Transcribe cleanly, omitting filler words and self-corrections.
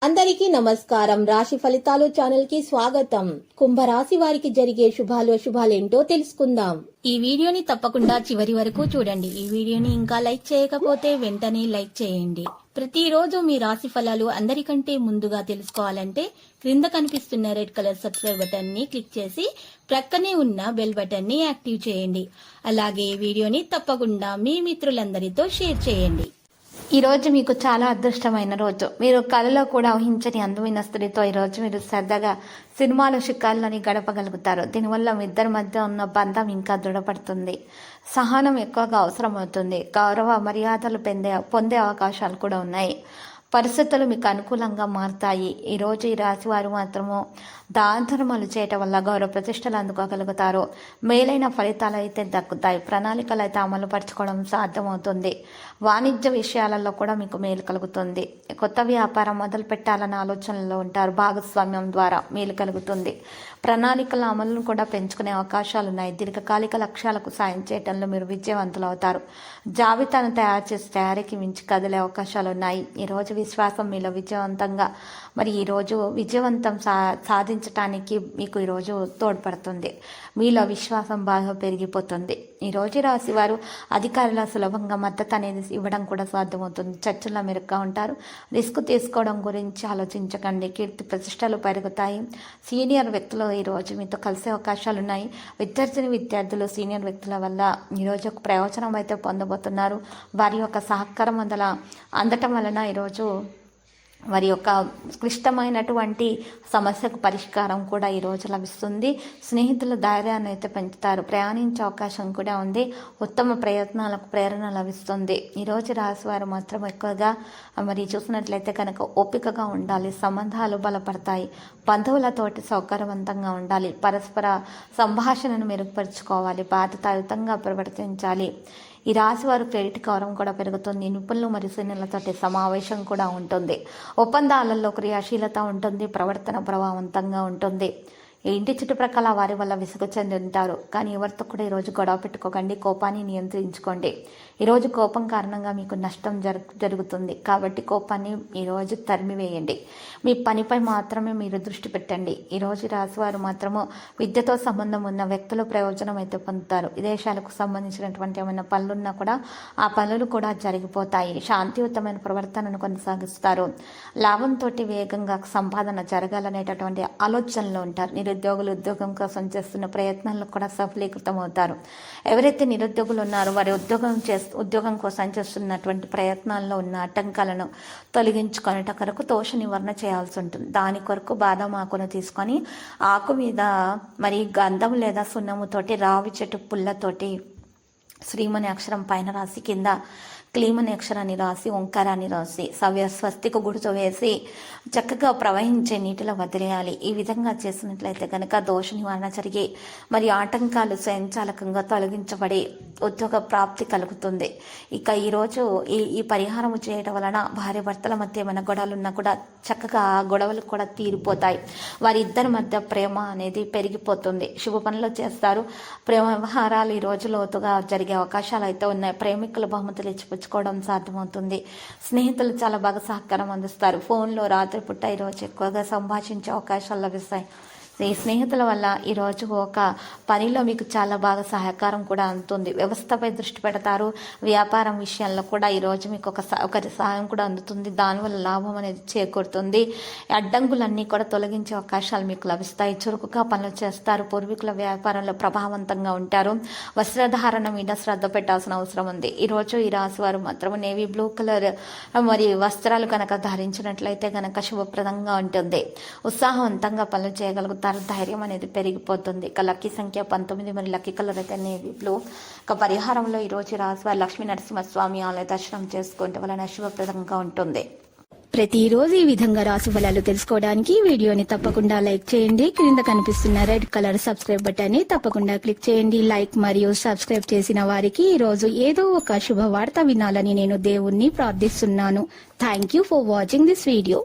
అందరికీ నమస్కారం. రాశి ఫలితాలు ఛానల్ కి స్వాగతం. కుంభరాశి వారికి జరిగే శుభాలేంటో తెలుసుకుందాం. ఈ వీడియోని తప్పకుండా చివరి వరకు చూడండి. ఈ వీడియోని ఇంకా లైక్ చేయకపోతే వెంటనే లైక్ చేయండి. ప్రతిరోజు మీ రాశి ఫలాలు అందరికంటే ముందుగా తెలుసుకోవాలంటే క్రింద కనిపిస్తున్న రెడ్ కలర్ సబ్స్క్రైబ్ బటన్ ని క్లిక్ చేసి ప్రక్కనే ఉన్న బెల్ బటన్ ని యాక్టివ్ చేయండి. అలాగే ఈ వీడియోని తప్పకుండా మీ మిత్రులందరితో షేర్ చేయండి. ఈ రోజు మీకు చాలా అదృష్టమైన రోజు. మీరు కళలో కూడా ఊహించని అందమైన స్త్రీతో ఈరోజు మీరు సరదాగా సినిమాలు షికారులని గడపగలుగుతారు. దీనివల్ల మీ ఇద్దరి మధ్య ఉన్న బంధం ఇంకా దృఢపడుతుంది. సహనం ఎక్కువగా అవసరమవుతుంది. గౌరవ మర్యాదలు పొందే అవకాశాలు కూడా ఉన్నాయి. పరిస్థితులు మీకు అనుకూలంగా మారుతాయి. ఈరోజు ఈ రాశి వారు మాత్రము దానధర్మాలు చేయటం వల్ల గౌరవ ప్రతిష్టలు అందుకోగలుగుతారు. మేలైన ఫలితాలు అయితే దక్కుతాయి. ప్రణాళికలు అయితే అమలు పరచుకోవడం సాధ్యమవుతుంది. వాణిజ్య విషయాలలో కూడా మీకు మేలు కలుగుతుంది. కొత్త వ్యాపారం మొదలు పెట్టాలన్న ఆలోచనలో ఉంటారు. భాగస్వామ్యం ద్వారా మేలు కలుగుతుంది. ప్రణాళికల అమలును కూడా పెంచుకునే అవకాశాలు ఉన్నాయి. దీర్ఘకాలిక లక్ష్యాలకు సాయం చేయడంలో మీరు విజయవంతులు అవుతారు. జాబితాను తయారు చేసి తయారీకి మించి కదిలే అవకాశాలు ఉన్నాయి. ఈరోజు విశ్వాసం మీలో విజయవంతంగా ఈరోజు విజయవంతం సాధించటానికి మీకు ఈరోజు తోడ్పడుతుంది. మీలో విశ్వాసం బాగా పెరిగిపోతుంది. ఈరోజు రాశి వారు అధికారుల సులభంగా మద్దతు అనేది ఇవ్వడం కూడా సాధ్యమవుతుంది. చర్చల్లో మెరుగ్గా ఉంటారు. రిస్క్ తీసుకోవడం గురించి ఆలోచించకండి. కీర్తి ప్రతిష్టలు పెరుగుతాయి. సీనియర్ వ్యక్తులు ఈరోజు మీతో కలిసే అవకాశాలు ఉన్నాయి. విద్యార్థులు సీనియర్ వ్యక్తుల వల్ల ఈరోజు ఒక ప్రయోజనం అయితే పొందబోతున్నారు. వారి యొక్క సహకారం అందటం వలన ఈరోజు వారి యొక్క క్లిష్టమైనటువంటి సమస్యకు పరిష్కారం కూడా ఈరోజు లభిస్తుంది. స్నేహితుల ధైర్యాన్ని అయితే పెంచుతారు. ప్రయాణించే అవకాశం కూడా ఉంది. ఉత్తమ ప్రయత్నాలకు ప్రేరణ లభిస్తుంది. ఈరోజు రాశివారు మాత్రం ఎక్కువగా చూసినట్లయితే కనుక ఓపికగా ఉండాలి. సంబంధాలు బలపడతాయి. బంధువులతోటి సౌకర్యవంతంగా ఉండాలి. పరస్పర సంభాషణను మెరుగుపరుచుకోవాలి. బాధ్యతాయుతంగా ప్రవర్తించాలి. ఈ రాశి వారు క్రెడిట్ గౌరవం కూడా పెరుగుతుంది. నిపుణులు మరియు సీనియర్లతోటి సమావేశం కూడా ఉంటుంది. ఒప్పందాలలో క్రియాశీలత ఉంటుంది. ప్రవర్తన ప్రభావవంతంగా ఉంటుంది. ఇంటి చుట్టుప్రక్కల వారి వల్ల విసుగు చెంది ఉంటారు. కానీ ఎవరితో కూడా ఈరోజు గొడవ పెట్టుకోకండి. కోపాన్ని నియంత్రించుకోండి. ఈరోజు కోపం కారణంగా మీకు నష్టం జరుగుతుంది. కాబట్టి కోపాన్ని ఈరోజు తరిమివేయండి. మీ పనిపై మాత్రమే మీరు దృష్టి పెట్టండి. ఈరోజు రాశివారు మాత్రము విద్యతో సంబంధం ఉన్న వ్యక్తులు ప్రయోజనం అయితే పొందుతారు. విదేశాలకు సంబంధించినటువంటి ఏమైనా పనులున్నా కూడా ఆ పనులు కూడా జరిగిపోతాయి. శాంతియుతమైన ప్రవర్తనను కొనసాగిస్తారు. లాభంతో వేగంగా సంపాదన జరగాలనేటటువంటి ఆలోచనలో ఉంటారు. నిరుద్యోగులు ఉద్యోగం కోసం చేస్తున్న ప్రయత్నాల్లో కూడా సఫలీకృతం అవుతారు. ఎవరైతే నిరుద్యోగులు ఉన్నారో వారి ఉద్యోగం కోసం చేస్తున్నటువంటి ప్రయత్నాల్లో ఉన్న ఆటంకాలను తొలగించుకొనేట కొరకు దోష నివారణ చేయాల్సి ఉంటుంది. దాని కొరకు బాదం ఆకును తీసుకొని ఆకు మీద గంధం లేదా సున్నముతోటి రావి చెట్టు పుల్లతోటి శ్రీమని అక్షరం పైన రాసి కింద క్లీమని అక్షరాన్ని రాసి ఓంకారాన్ని రాసి స్వస్తిక గుర్తు వేసి చక్కగా ప్రవహించే నీటిలో వదిలేయాలి. ఈ విధంగా చేసినట్లయితే కనుక దోష నివారణ జరిగి ఆటంకాలు స్వయంచాలకంగా తొలగించబడి ఉద్యోగ ప్రాప్తి కలుగుతుంది. ఇక ఈరోజు ఈ పరిహారం చేయడం వలన భార్య భర్తల మధ్య ఏమైనా గొడవలు ఉన్నా కూడా చక్కగా ఆ గొడవలు కూడా తీరిపోతాయి. వారి ఇద్దరి మధ్య ప్రేమ అనేది పెరిగిపోతుంది. శుభ పనులు చేస్తారు. ప్రేమ వ్యవహారాలు ఈ రోజు లోతుగా జరిగే అవకాశాలు అయితే ఉన్నాయి. ప్రేమికుల బహుమతులు ఇచ్చిపుచ్చుకోవడం సాధ్యమవుతుంది. స్నేహితులు చాలా బాగా సహకారం అందిస్తారు. ఫోన్లో రాత్రిపూట ఈరోజు ఎక్కువగా సంభాషించే అవకాశాలు లభిస్తాయి. ఈ స్నేహితుల వల్ల ఈరోజు ఒక పనిలో మీకు చాలా బాగా సహకారం కూడా అందుతుంది. వ్యవస్థపై దృష్టి పెడతారు. వ్యాపారం విషయంలో కూడా ఈరోజు మీకు ఒకరి సహాయం కూడా అందుతుంది. దానివల్ల లాభం అనేది చేకూరుతుంది. అడ్డంకులన్నీ కూడా తొలగించే అవకాశాలు మీకు లభిస్తాయి. చురుకుగా పనులు చేస్తారు. పూర్వీకుల వ్యాపారంలో ప్రభావవంతంగా ఉంటారు. వస్త్రధారణ మీద శ్రద్ధ పెట్టాల్సిన అవసరం ఉంది. ఈరోజు ఈ రాశి వారు మాత్రం నేవీ బ్లూ కలర్ వస్త్రాలు కనుక ధరించినట్లయితే కనుక శుభప్రదంగా ఉంటుంది. ఉత్సాహవంతంగా పనులు చేయగలుగుతారు. ధైర్యం అనేది పెరిగిపోతుంది. ఇక లక్కీ సంఖ్య 19 లక్కీ కలర్ అయితే నేవీ బ్లూ. ఇక పరిహారంలో ఈరోజు రాశివారి లక్ష్మీ నరసింహస్వామి ఆలయ దర్శనం చేసుకుంటే వలన శుభప్రదంగా ఉంటుంది. ప్రతిరోజు ఈ విధంగా రాశి ఫలాలు తెలుసుకోవడానికి వీడియోని తప్పకుండా లైక్ చేయండి. క్రింద కనిపిస్తున్న రెడ్ కలర్ సబ్స్క్రైబ్ బటన్ ని తప్పకుండా క్లిక్ చేయండి. లైక్ మరియు సబ్స్క్రైబ్ చేసిన వారికి ఈ రోజు ఏదో ఒక శుభవార్త వినాలని నేను దేవుణ్ణి ప్రార్థిస్తున్నాను. Thank you for watching this video.